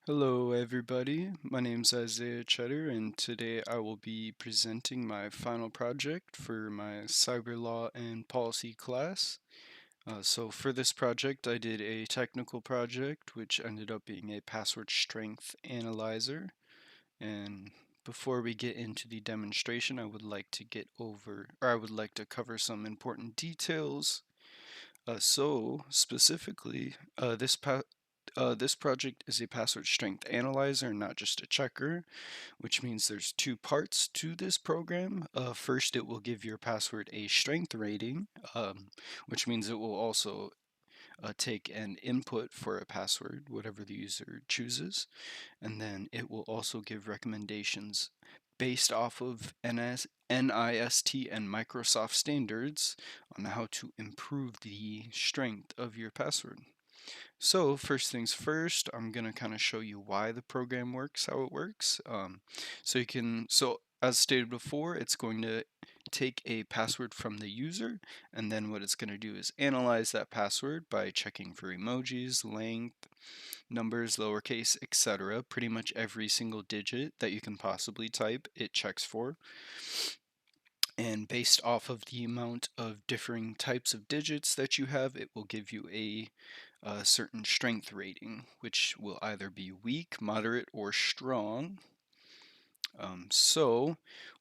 Hello, everybody. My name's Isaiah Cheddar, and today I will be presenting my final project for my Cyber Law and Policy class. So, for this project, I did a technical project which ended up being a password strength analyzer. And before we get into the demonstration, I would like to cover some important details. Specifically, this project is a password strength analyzer, not just a checker, which means there's two parts to this program. First, it will give your password a strength rating, which means it will also take an input for a password, whatever the user chooses, and then it will also give recommendations based off of NIST and Microsoft standards on how to improve the strength of your password. So first things first, I'm gonna kind of show you why the program works, how it works. So as stated before, it's going to take a password from the user, and then what it's going to do is analyze that password by checking for emojis, length, numbers, lowercase, etc. Pretty much every single digit that you can possibly type, it checks for. And based off of the amount of differing types of digits that you have, it will give you a certain strength rating, which will either be weak, moderate, or strong. So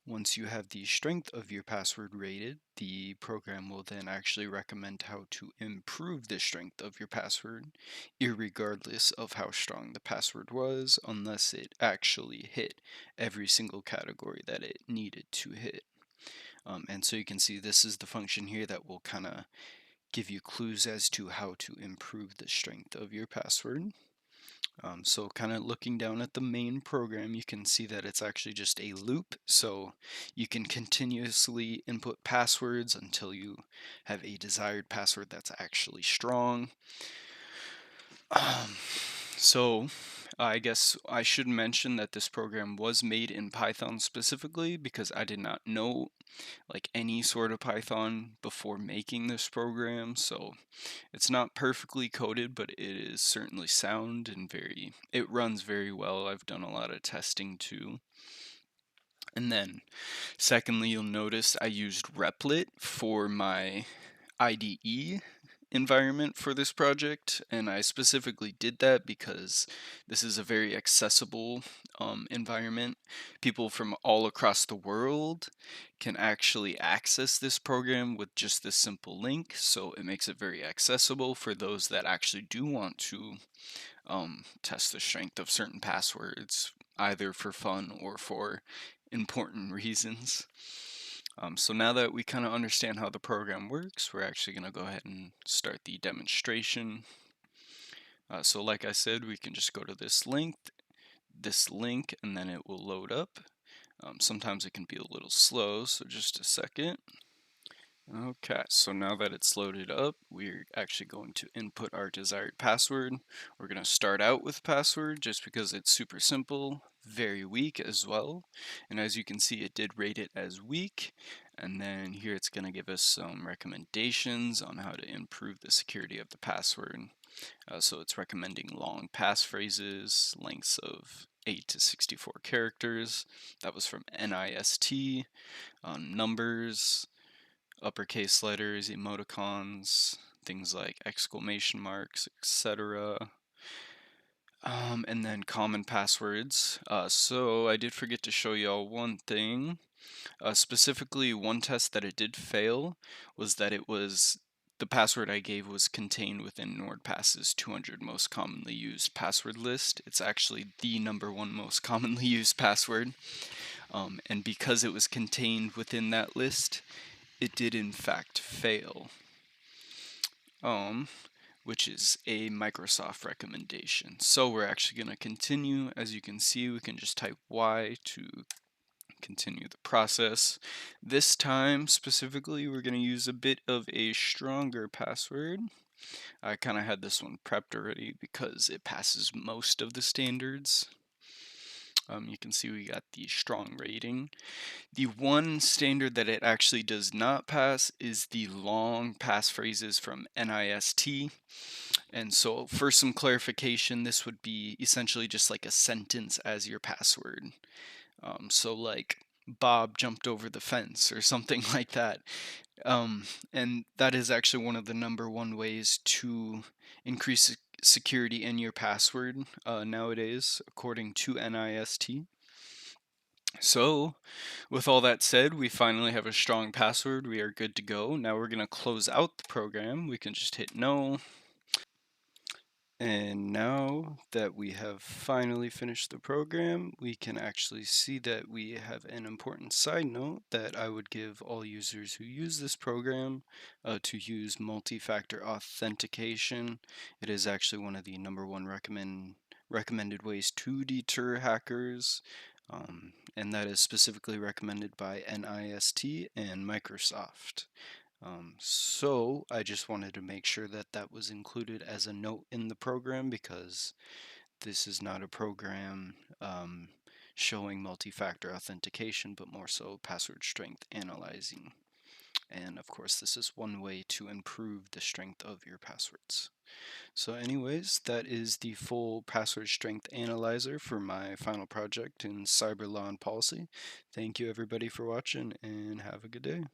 once you have the strength of your password rated, the program will then actually recommend how to improve the strength of your password, irregardless of how strong the password was, unless it actually hit every single category that it needed to hit. And so you can see this is the function here that will kind of give you clues as to how to improve the strength of your password. So kind of looking down at the main program, you can see that it's actually just a loop. So you can continuously input passwords until you have a desired password that's actually strong. Um, so I guess I should mention that this program was made in Python specifically because I did not know like any sort of Python before making this program, so it's not perfectly coded, but it is certainly sound and it runs very well. I've done a lot of testing too. And then secondly, you'll notice I used Replit for my IDE environment for this project, and I specifically did that because this is a very accessible environment. People from all across the world can actually access this program with just this simple link, so it makes it very accessible for those that actually do want to test the strength of certain passwords, either for fun or for important reasons. So now that we kind of understand how the program works, we're actually going to go ahead and start the demonstration. So like I said, we can just go to this link, and then it will load up. Sometimes it can be a little slow, so just a second. Okay, so now that it's loaded up, we're actually going to input our desired password. We're going to start out with password just because it's super simple, very weak as well. And as you can see, it did rate it as weak. And then here it's going to give us some recommendations on how to improve the security of the password. So it's recommending long passphrases, lengths of 8 to 64 characters. That was from NIST. Numbers, uppercase letters, emoticons, things like exclamation marks, etc. And then common passwords. So I did forget to show y'all one thing. Specifically, one test that it did fail was that the password I gave was contained within NordPass's 200 most commonly used password list. It's actually the #1 most commonly used password. And because it was contained within that list, it did in fact fail, um, which is a Microsoft recommendation. So we're actually going to continue. As you can see, we can just type Y to continue the process. This time specifically, we're going to use a bit of a stronger password. I kind of had this one prepped already because it passes most of the standards. You can see we got the strong rating. The one standard that it actually does not pass is the long passphrases from NIST. And so for some clarification, this would be essentially just like a sentence as your password. So like Bob jumped over the fence or something like that. And that is actually one of the number one ways to increase security in your password nowadays, according to NIST. So, with all that said, we finally have a strong password. We are good to go. Now we're going to close out the program. We can just hit no. And now that we have finally finished the program, we can actually see that we have an important side note that I would give all users who use this program to use multi-factor authentication. It is actually one of the number one recommended ways to deter hackers, and that is specifically recommended by NIST and Microsoft. So I just wanted to make sure that that was included as a note in the program, because this is not a program showing multi-factor authentication, but more so password strength analyzing. And of course, this is one way to improve the strength of your passwords. So anyways, that is the full password strength analyzer for my final project in cyber law and policy. Thank you everybody for watching, and have a good day.